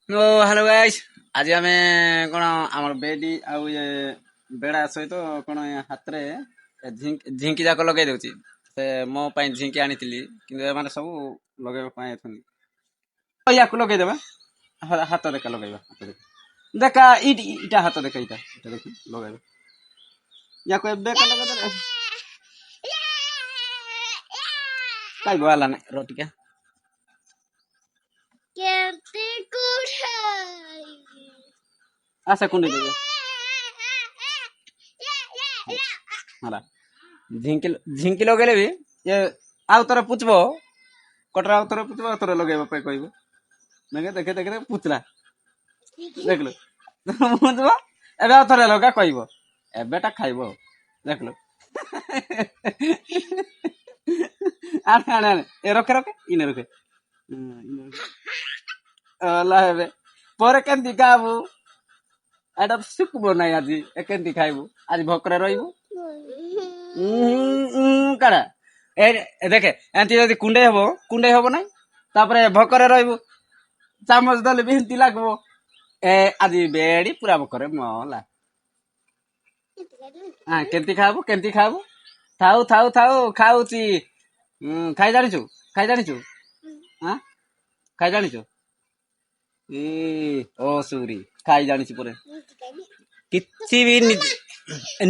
ଓ hello guys ଆଜି ଆମେ କଣ ଆମର ବେଡି ଆଉ ଇଏ ବେଡା ସହିତ କଣ ହାତରେ ଝିଙ୍କି ଯାକ ଲଗେଇ ଦଉଛି। ସେ ମୋ ପାଇଁ ଝିଙ୍କି ଆଣିଥିଲି କିନ୍ତୁ ଏମାନେ ସବୁ ଲଗେଇବା ପାଇଁ ଅଛନ୍ତି। ୟାକୁ ଲଗେଇଦେବା ହାତ ଦେଖା ଲଗେଇବା ହାତ ଦେଖା ଦେଖା ଇଟା ହାତ ଦେଖା ଇଟା ଦେଖି ଲଗେଇବା ୟାକୁ ଏବେ ଲଗେଇଦେଲେ କାଇ ଗଲା ନା ର ଟିକେ ଆଶା କୁଣ୍ଡି ଦେବେ ହେଲା ଝିଙ୍କି ଲଗେଇଲେ ବି ଏ ଆଉ ଥରେ ପୁଛବ କଟରା ଆଉ ଥରେ ପୁଛବ ଆଉ ଥରେ ଲଗେଇବା ପାଇଁ କହିବ ଦେଖେ ଦେଖେ ଦେଖେ ପୁଛଲା ଦେଖିଲୁ ବୁଝିବ ଏବେ ଆଉ ଥରେ ଲଗା କହିବ ଏବେଟା ଖାଇବ ଦେଖିଲୁ ଆଣେ ଆଣେ ଆଣେ ଏ ରଖେ ରଖେ ଇନେ ରଖେ ହେଲା ଏବେ ପରେ କେମିତି ଖାଇବୁ ଏଇଟା ଶିଖବ ନାହିଁ ଆଜି କେମିତି ଖାଇବୁ ଆଜି ଭୋକରେ ରହିବୁ କାଢା ଏ ଦେଖେ ଏମିତି ଯଦି କୁଣ୍ଡେଇ ହବ ନାଇଁ ତାପରେ ଭୋକରେ ରହିବୁ ଚାମଚ ଦେଲେ ବି ଏମିତି ଲାଗିବ ଆଜି ବେଡି ପୁରା ଭୋକରେ ମଲା କେମିତି ଖାଇବୁ ଥାଉ ଥାଉ ଥାଉ ଖାଉଛି ଖାଇ ଜାଣିଛୁ ଖାଇ ଜାଣିଛୁ ଓ ସୁରି ଖାଇ ଜାଣିଛୁ ପରେ କିଛି ବି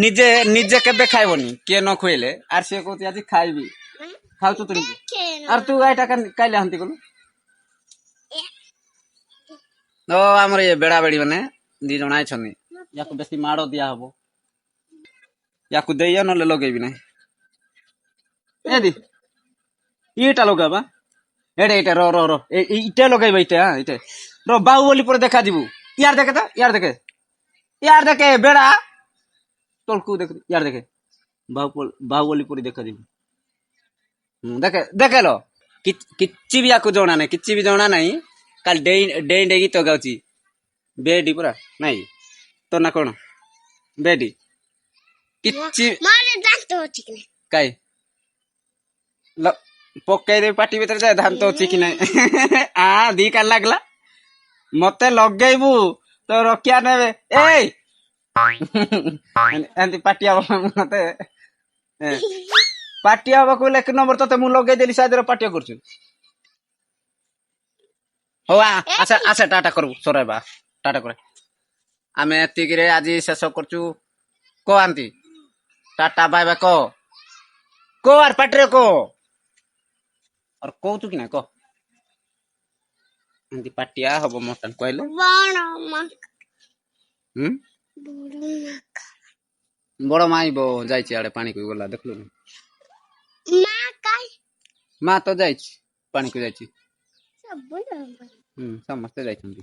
ନିଜେ ନିଜେ କେବେ ଖାଇବନି କିଏ ନ ଖୁଏଲେ ଆର ସିଏ କହୁଛି ଆଜି ଖାଇବି ଖାଉଛୁ ତୁ ଆର ତୁ ଏଇଟା କାଇଲେ ହାନ୍ତି କଲୁ ଆମର ଇଏ ବେଡା ବେଡି ମାନେ 2 ଜଣ ଆଇଛନ୍ତି ୟାକୁ ବେଶୀ ମାଡ ଦିଆ ହବ ୟାକୁ ଦେଇଆ ନହେଲେ ଲଗେଇବି ନାହିଁ ଏଦି ଇଟା ଲଗାବା ଏଇଟା ର ର ର ଇଟା ଲଗେଇବା ଇଟା ର ବାହୁବଲି ପରେ ଦେଖାଯିବୁ ୟାର ଦେଖେ ତ ୟାର ଦେଖେ ବେଡା ତଳକୁ ଦେଖ ୟାର ଦେଖେ ବାହୁବଲି ପରେ ଦେଖାଯିବୁ ଦେଖେଲ କିଛି ବି ୟାକୁ ଜଣା ନାହିଁ କିଛି ବି ଜଣା ନାହିଁ କାଲି ଡେଇଁକି ତ ଗାଉଛି ବେଡି ପୁରା ନାଇଁ ତ ନା କଣ ବେଡି କିଛି କାଇ ପକେଇଦେବି ପାଟି ଭିତରେ ଯାଏ ଧାନ ତ ଅଛି କି ନାଇଁ ଦି କାନ ଲାଗିଲା ମତେ ଲଗେଇବୁ ତ ରଖିଆ ନେବେ ଏଇ ଏମିତି ପାଟି ହବ ମତେ ପାଟି ହବାକୁ ହେଲେ 1 ନମ୍ବର ତତେ ମୁଁ ଲଗେଇଦେଲି ସାଇଜର ପାଟିଆ କରୁଛୁ ହଉ ଆଚ୍ଛା ଟାଟା କରିବୁ ସରାଇବା ଟାଟା କରେ ଆମେ ଏତିକିରେ ଆଜି ଶେଷ କରୁଛୁ କହନ୍ତି ଟାଟା ବାଏ ବାଏ କହ ଆର ପାଟିରେ କହ ଆର କହୁଛୁ କି ନା କହ ଏମିତି ପାଟିଆ ହବ ମଟନ କହିଲେ ବଡ ମାଇବ ଯାଇଛି ଆଡେ ପାଣିକୁ ଗଲା ଦେଖିଲୁ ମା ତ ଯାଇଛି ପାଣିକୁ ଯାଇଛି ସମସ୍ତେ ଯାଇଛନ୍ତି